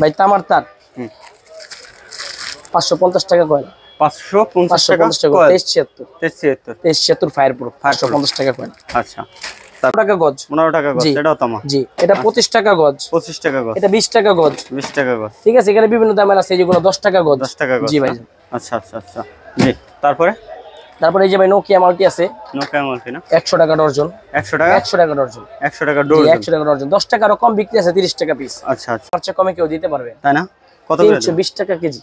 ভাই তামার তার 550 টাকা কয়েন 550 টাকা 2376 ফায়ার প্রুফ 550 টাকা কয়েন। আচ্ছা 15 টাকা গজ 15 টাকা গজ এটাও তামা। জি এটা 25 টাকা গজ 25 টাকা গজ এটা 20 টাকা গজ 20 টাকা গজ। ঠিক আছে এখানে বিভিন্ন দামের আছে যেগুলো 10 টাকা গজ 10 টাকা গজ। জি ভাই। আচ্ছা আচ্ছা আচ্ছা জি তারপরে এই যে ভাই নোকিয়া মাল্টি আছে নোকিয়া মাল্টি না 100 টাকা ডজন 100 টাকা 100 টাকা ডজন 100 টাকা ডজন 100 টাকা ডজন 10 টাকারও কম বিক্রি আছে 30 টাকা পিস। আচ্ছা আচ্ছা খরচা কমে কেউ দিতে পারবে তাই না কত করে 320 টাকা কেজি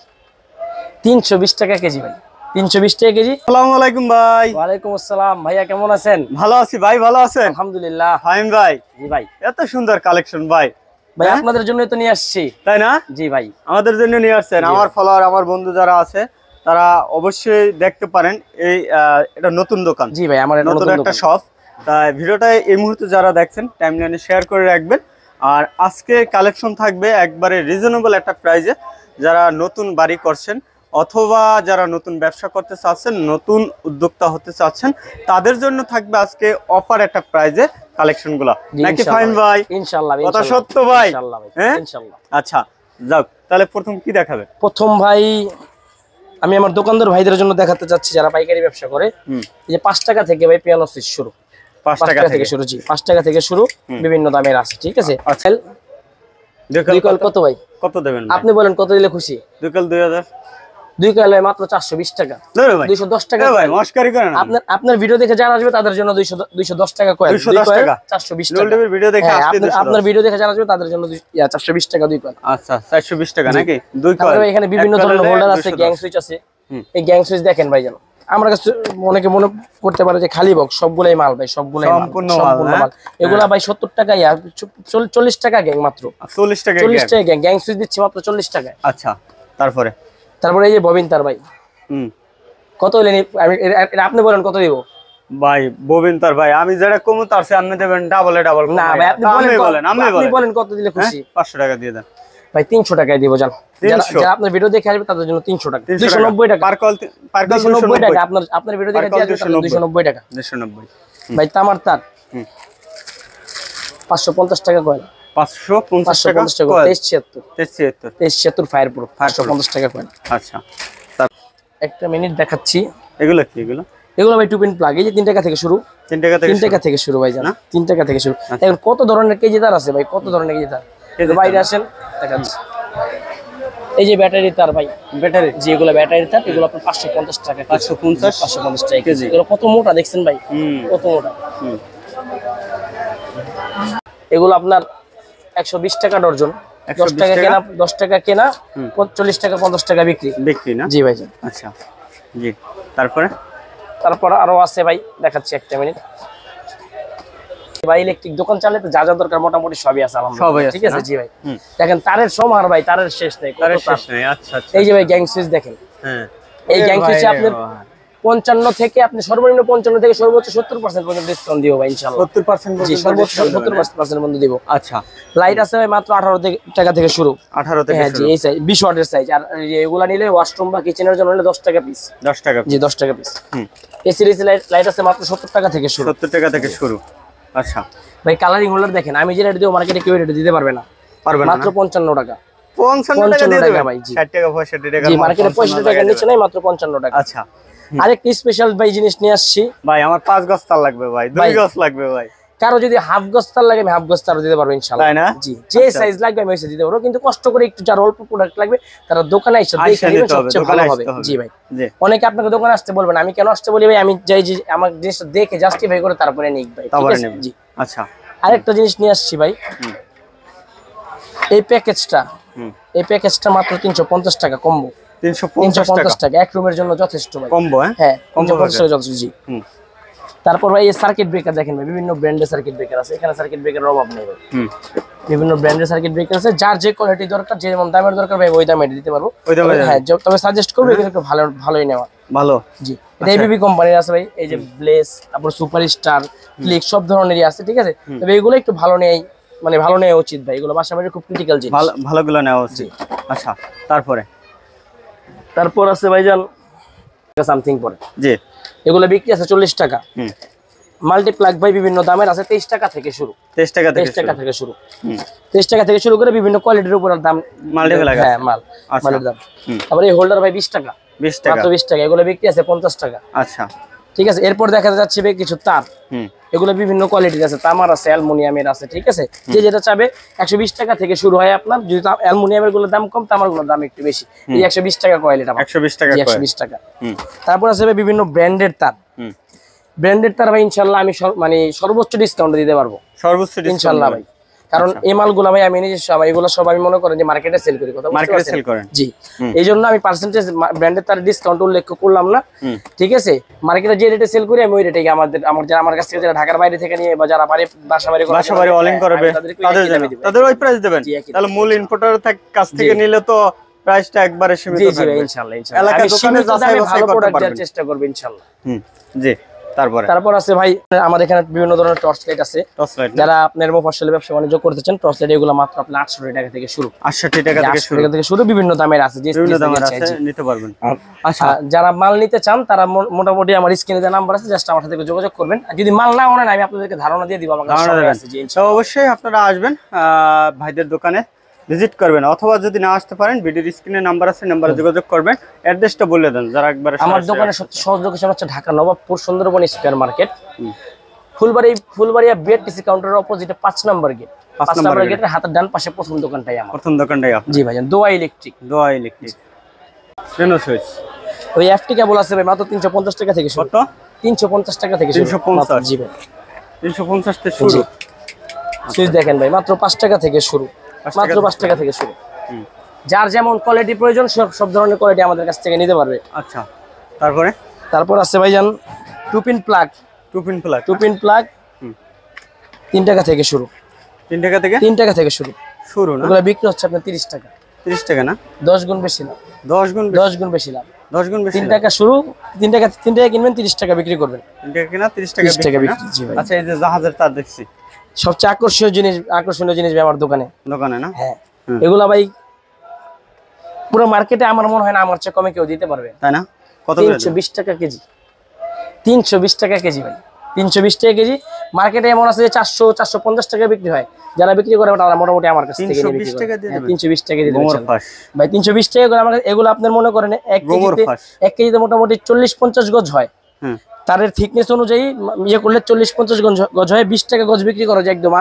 320 টাকা কেজি ভাই 320 টাকা কেজি। আসসালামু আলাইকুম ভাই। ওয়ালাইকুম আসসালাম ভাইয়া কেমন আছেন? ভালো আছি ভাই ভালো আছেন? আলহামদুলিল্লাহ। ফাহিম ভাই জি ভাই এত সুন্দর কালেকশন ভাই ভাই আপনাদের জন্যই তো নিয়ে আসছি তাই না? জি ভাই আমাদের জন্য নিয়ে আসছেন। আমার ফলোয়ার আমার বন্ধু যারা আছে তারা অবশ্যই দেখতে পারেন এই এটা নতুন দোকান। জি ভাই আমার নতুন একটা শপ। তাই ভিডিওটা এই মুহূর্তে যারা দেখছেন টাইমলাইনে শেয়ার করে রাখবেন। আর আজকে কালেকশন থাকবে একবারে রিজনেবল একটা প্রাইসে। যারা নতুন বাড়ি করছেন অথবা যারা নতুন ব্যবসা করতে চাচ্ছেন নতুন উদ্যোক্তা হতে চাচ্ছেন তাদের জন্য থাকবে আজকে অফার একটা প্রাইসে কালেকশনগুলো নাকি ফাইন ভাই? ইনশাআল্লাহ কথা সত্য ভাই? ইনশাআল্লাহ ভাই হ্যাঁ ইনশাআল্লাহ। আচ্ছা যাও তাহলে প্রথম কি দেখাবে? প্রথম ভাই আমি আমার দোকানদার ভাইদের জন্য দেখাতে চাচ্ছি যারা পাইকারি ব্যবসা করে। এই যে 5 টাকা থেকে ভাই পিয়ানো সুইচ শুরু 5 টাকা থেকে শুরু। জি 5 টাকা থেকে শুরু বিভিন্ন দামের আছে ঠিক আছে। আচ্ছা দুই কল কত ভাই? কত দেবেন আপনি বলেন কত দিলে খুশি? দুই কল 2000 দুই কল মাত্র 420 টাকা 210 টাকা ভাই মস্কারি করেন। আপনার ভিডিও দেখে যারা আসবে তাদের জন্য 210 টাকা কয়েন 210 টাকা 420 টাকা ভিডিও দেখে আসলে আপনার ভিডিও দেখে যারা আসবে তাদের জন্য 420 টাকা দুই কয়েন। আচ্ছা 420 টাকা নাকি দুই কয়েন। এখানে বিভিন্ন ধরনের হোল্ডার আছে গ্যাং সুইচ আছে। এই গ্যাং সুইচ দেখেন ভাই জানো আমার কাছে অনেকে মনে করতে পারে যে খালি বক্স সবগুলাই মাল ভাই সবগুলাই সম্পূর্ণ মাল। এগুলা ভাই 70 টাকা 40 টাকা গ্যাং মাত্র 40 টাকা গ্যাং সুইচ দিচ্ছি মাত্র 40 টাকায়। আচ্ছা তারপরে এই যে ববিন তার ভাই কত হইলেন আপনি বলেন কত দিব ভাই? ববিন তার ভাই আমি যেটা কম তার চেয়ে আপনি দেবেন ডাবল না ভাই আপনি বলেন কত দিলে খুশি? 500 টাকা দিয়ে দেন ভাই 300 টাকায় দিব জান। যারা আপনার ভিডিও দেখে আসবে তাদের জন্য 300 টাকা 290 টাকা পার কল 290 টাকা আপনার ভিডিও দেখে আসবে 290 টাকা 290 ভাই তামার তার 550 টাকা কয়েন 550 টাকা 2376 ফায়ার প্রুফ 550 টাকা কয়েন। আচ্ছা একটা মিনিট দেখাচ্ছি এগুলো কি এগুলো ভাই 2 পিন প্লাগ এই যে 3 টাকা থেকে শুরু 3 টাকা থেকে শুরু ভাই জানা 3 টাকা থেকে শুরু। এখন কত ধরনের কেজি তার আছে ভাই কত ধরনের কেজি তার বাইরে আসেন দেখাচ্ছি। এই যে ব্যাটারি তার ভাই ব্যাটারি যেগুলো ব্যাটারি তার এগুলো আপনার 550 টাকা 550 টাকা কেজি। এগুলো কত মোটা দেখছেন ভাই কত মোটা। এগুলো আপনার 120 টাকা ডজন 10 টাকা কেনা 40 টাকা 50 টাকা বিক্রি না? জি ভাই। আচ্ছা জি তারপর আরো আছে ভাই দেখাচ্ছি একটা মিনিট। ভাই ইলেকট্রিক দোকান চালালে তো যা যা দরকার মোটামুটি সবই আছে আলহামদুলিল্লাহ ঠিক আছে। জি ভাই দেখেন তারের সমাহার ভাই তারের শেষ নেই আচ্ছা এই যে ভাই গ্যাং সুইচ দেখেন এই গ্যাং সুইচে আপনি 55 থেকে আপনি সর্বনিম্ন 55 থেকে সর্বোচ্চ 70% পর্যন্ত ডিসকাউন্ট দিব ভাই ইনশাআল্লাহ 70% জি সর্বোচ্চ 70% পর্যন্ত দিব। আচ্ছা লাইট আছে ভাই মাত্র 18 টাকা থেকে শুরু 18 থেকে জি এই সাইজ 20 ওয়াটের সাইজ। আর এগুলা নিলে ওয়াশরুম বা কিচেনের জন্য নিলে 10 টাকা পিস 10 টাকা জি 10 টাকা পিস। এই সিরিজ লাইট আছে মাত্র 70 টাকা থেকে শুরু 70 টাকা থেকে শুরু। আচ্ছা ভাই কালারিং হোল্ডার দেখেন আমি যে রেট দিও মার্কেটে কেউ রেট দিতে পারবে না মাত্র 55 টাকা 55 টাকা ভাই জি 60 টাকা 65 টাকা জি মার্কেটে 65 টাকার নিচে নাই মাত্র 55 টাকা। আচ্ছা আরেকটা স্পেশাল ভাই জিনিস নিয়ে আসছি ভাই আমার 5 গজ তার লাগবে ভাই 2 গজ লাগবে ভাই। কারো যদি হাফ গজ তার লাগে আমি হাফ গজ তার দিতে পারবো ইনশাআল্লাহ তাই না? জি যে সাইজ লাগবে আমি ওইসে দিতে পারবো কিন্তু কষ্ট করে একটু যার অল্প প্রোডাক্ট লাগবে তারা দোকানে এসে দেখে নেবেন সবচেয়ে ভালো হবে। জি ভাই অনেকে আপনাকে দোকানে আসতে বলবেন আমি কেন আসতে বলি ভাই আমি যাই যে আমার জিনিসটা দেখে জাস্টিফাই করে তারপরে নিই ভাই ঠিক আছে। জি আচ্ছা আরেকটা জিনিস নিয়ে আসছি ভাই এই প্যাকেজটা মাত্র 350 টাকা কম্বো 350 টাকা এক রুমের জন্য যথেষ্ট ভাই কম্বো। হ্যাঁ 350 টাকা যথেষ্ট জি। তারপর ভাই এই সার্কিট ব্রেকার দেখেন ভাই বিভিন্ন ব্র্যান্ডের সার্কিট ব্রেকার আছে এখানে সার্কিট ব্রেকারের অভাব নেই ভাই বিভিন্ন ব্র্যান্ডের সার্কিট ব্রেকার আছে যার যে কোয়ালিটি দরকার যেমন দামের দরকার ভাই ওই দামে দিতে পারবো। হ্যাঁ তবে সাজেস্ট করব এগুলো একটু ভালোই নেওয়া ভালো জি। এটা এবিবি কোম্পানির আছে ভাই এই যে ব্লেস তারপর সুপারস্টার ক্লিক সব ধরনেরই আছে ঠিক আছে। তবে এগুলো একটু ভালো নেই মানে ভালো নেওয়া উচিত ভাই এগুলো বাসাবাড়ির খুব ক্রিটিক্যাল জিনিস ভালোগুলো নেওয়া উচিত। আচ্ছা তারপর আছে ভাইজান সামথিং পরে জি এগুলো বিক্রি আছে 40 টাকা মাল্টিপ্লাগ ভাই বিভিন্ন দামের আছে, 23 টাকা থেকে শুরু। 23 টাকা থেকে 23 টাকা থেকে শুরু। 23 টাকা থেকে শুরু করে বিভিন্ন কোয়ালিটির উপর দাম মাল্টিপ্লাগ। হ্যাঁ মালের দাম। তারপরে এই হোল্ডার ভাই 20 টাকা, 20 টাকা, মাত্র 20 টাকা। এগুলো বিক্রি আছে 50 টাকা। আচ্ছা ঠিক আছে। এরপর দেখা যাচ্ছে ভাই কিছু তার, এগুলো বিভিন্ন কোয়ালিটির আছে, তামার আছে, অ্যালুমিনিয়ামের আছে। ঠিক আছে, যে যেটা চাবে 120 টাকা থেকে শুরু হয় আপনার। যদি অ্যালুমিনিয়ামের গুলোর দাম কম, তামার গুলোর দাম একটু বেশি। এই 120 টাকা কয়েল, এটা 120 টাকা, 120 টাকা। তারপর আছে ভাই বিভিন্ন ব্র্যান্ডের তার। ব্র্যান্ডের তার ভাই ইনশাআল্লাহ আমি মানে সর্বোচ্চ ডিসকাউন্ট দিতে পারবো, সর্বোচ্চ ডিসকাউন্ট ইনশাআল্লাহ ভাই। কারণ এই মালগুলো ভাই আমি নিজস্ব, এগুলো সব আমি মনে করেন যে মার্কেটে সেল করি। কথা মার্কেটে সেল করেন? জি। এই জন্য আমি পার্সেন্টেজ ব্র্যান্ডের তার ডিসকাউন্ট উল্লেখ করলাম না। ঠিক আছে, মার্কেটে যে রেটে সেল করি আমি ওই রেটে আমার কাছ থেকে যারা ঢাকার বাইরে থেকে নিয়ে বা যারা বাসা বাড়ি অলিং করবে তাদের ওই প্রাইস দেবেন। তাহলে মূল ইম্পোর্টারের কাছ থেকে নিলে তো প্রাইসটা একবারে সীমিত থাকবে। ইনশাআল্লাহ এলাকা দোকানে যাচাই ভালো প্রোডাক্ট দেওয়ার চেষ্টা করব ইনশাআল্লাহ। জি। তারপর আছে ভাই আমাদের এখানে বিভিন্ন ধরনের টর্চ লাইট আছে। যারা আপনার মফস্বলে ব্যবসা বাণিজ্য করতে চান, টর্চ লাইট এগুলো মাত্র আপনার 860 টাকা থেকে শুরু। 860 টাকা থেকে শুরু, বিভিন্ন দামের আছে, যে বিভিন্ন দামের আছে, নিতে পারবেন। আচ্ছা, যারা মাল নিতে চান তারা মোটামুটি আমার স্ক্রিনে যে নাম্বার আছে, জাস্ট আমার সাথে যোগাযোগ করবেন। আর যদি মাল না নেন, আমি আপনাদেরকে ধারণা দিয়ে দিব। আমার কাছে আছে জি, তো অবশ্যই আপনারা আসবেন, ভাইদের দোকানে ভিজিট করবেন, অথবা যদি না আসতে পারেন ভিডিওর স্ক্রিনে নাম্বার আছে, নাম্বারে যোগাযোগ করবেন। অ্যাড্রেসটা বলে দেন যারা একবার। আমার দোকানের সবচেয়ে সহজ লোকেশন হচ্ছে Dhaka Nawabpur Sundarban square market, Phulbaria BRTC কাউন্টারের অপোজিটে 5 নম্বর গেট। 5 নম্বর গেটের হাতের ডান পাশে প্রথম দোকানটাই আমার। প্রথম দোকানটাই আপনার? জি ভাইজান, দোয়া ইলেকট্রিক। রেনো সুইচ ওই এফটি কেবল আছে ভাই, মাত্র 350 টাকা থেকে শুরু। কত? 350 টাকা থেকে শুরু। 350? জি ভাই, 350 থেকে শুরু। সুইচ দেখেন ভাই, মাত্র 5 টাকা থেকে শুরু, মাত্র 5 টাকা থেকে শুরু। যার যেমন কোয়ালিটি প্রয়োজন সব ধরনের কোয়ালিটি আমাদের কাছ থেকে নিতে পারবে। আচ্ছা, তারপর আছে ভাইজান টু পিন প্লাগ। 3 টাকা থেকে শুরু। 3 টাকা থেকে? 3 টাকা থেকে শুরু না? এগুলো বিক্রি হচ্ছে আপনার 30 টাকা। 30 টাকা না? 10 গুণ বেশি না? 10 গুণ বেশি লাভ। 10 গুণ বেশি। 3 টাকা শুরু, 3 টাকা কিনবেন, 30 টাকা বিক্রি করবেন। 3 টাকা কিনা 30 টাকা বিক্রি। জি ভাই। আচ্ছা, এই যে জাহাজের তার দেখছি, সবচেয়ে আকর্ষণীয় জিনিস ভাই আমার দোকানে না? হ্যাঁ, এগুলা ভাই পুরো মার্কেটে আমার মনে হয় না আমার চেয়ে কমে কেউ দিতে পারবে, তাই না? কত? 320 টাকা কেজি। 320 টাকা কেজি ভাই, 320 টাকা কেজি। মার্কেটে এমন আছে যে 400-450 টাকা বিক্রি হয়। যারা বিক্রি করে তারা মোটামুটি আমার কাছ থেকে 320 টাকা দিয়ে দেবে। 320 টাকা দিয়ে দেবে ভাই। 320 টাকা করে আমার এগুলো আপনার মনে করেন 1 কেজিতে মোটামুটি 40-50 গজ হয়। তারের থিকনেস অনুযায়ী ইয়ে করলে 40-50 গজ হয়। 20 টাকা গজ বিক্রি করা যায় একদম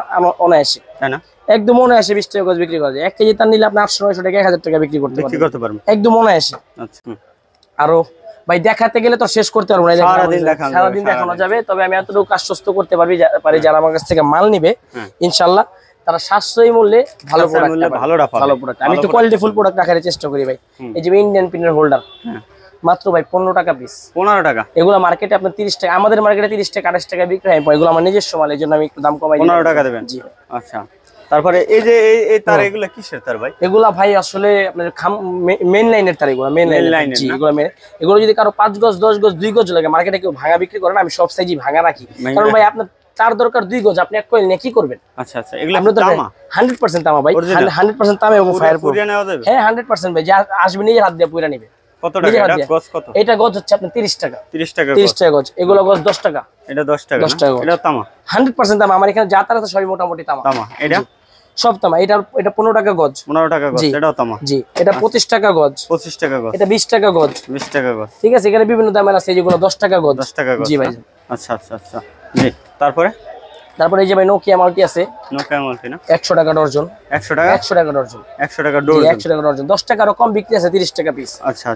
অনায়াসে, তাই না? একদম অনায়াসে 20 টাকা গজ বিক্রি করা যায়। 1 কেজি তার নিলে আপনি 800-900 টাকা 1000 টাকা বিক্রি করতে পারবেন একদম অনায়াসে। আরো ভাই দেখাতে গেলে তো শেষ করতে পারবো না, সারাদিন দেখানো যাবে। তবে আমি এতটুকু আশ্বস্ত করতে পারি যারা আমার কাছ থেকে মাল নিবে ইনশাল্লাহ তারা সাশ্রয়ী মূল্যে ভালো প্রোডাক্ট। আমি একটু কোয়ালিটিফুল প্রোডাক্ট রাখার চেষ্টা করি ভাই। এই যে ইন্ডিয়ান পিনের হোল্ডার মাত্র ভাই 15 টাকা পিস। 15 টাকা? এগুলো মার্কেটে আপনার 30 টাকা, আমাদের মার্কেটে 30 টাকা 28 টাকা বিক্রি হয়। এগুলো আমার নিজস্ব মাল, এই জন্য আমি একটু দাম কমাই 15 টাকা দেবেন। জি। আচ্ছা, তারপরে এই যে এই তার এগুলা কিসের তার ভাই? এগুলা ভাই আসলে আপনার মেইন লাইনের তার। এগুলো মেইন লাইনের। জি, এগুলো যদি কারো 5 গজ 10 গজ 2 গজ লাগে, মার্কেটে কেউ ভাঙা বিক্রি করে না। আমি সব সাইজই ভাঙা রাখি, কারণ ভাই আপনার তার দরকার 2 গজ, আপনি এক কয়েল নিয়ে কি করবেন? আচ্ছা, এগুলো তামা 100% তামা ভাই, 100% তামা এবং ফায়ার প্রুফ। হ্যাঁ 100% ভাই, যা আসবে নিজে হাত দিয়ে পুরা নেবে। কত টাকা এটা গজ? কত এটা গজ? হচ্ছে আপনার 30 টাকা। 30 টাকা গজ। এগুলো গজ 10 টাকা। এটা 10 টাকা। এটা তামা 100% তামা। আমার এখানে যা তার আছে সবই মোটামুটি তামা। এটা সব তামা। এটা 15 টাকা গজ। 15 টাকা গজ। এটাও তামা। জি, এটা 25 টাকা গজ। 25 টাকা গজ। এটা 20 টাকা গজ। 20 টাকা গজ। ঠিক আছে, এখানে বিভিন্ন দামের আছে, যেগুলো 10 টাকা গজ। 10 টাকা গজ। জি ভাই। আচ্ছা। জি, তারপরে এই যে ভাই নোকিয়া মাল্টি আছে। নোকিয়া মাল্টি না? 100 টাকা ডজন। 100 টাকা? 100 টাকা ডজন। 100 টাকা ডজন। 100 টাকা ডজন। 10 টাকারও কম বিক্রি আছে, 30 টাকা পিস। আচ্ছা।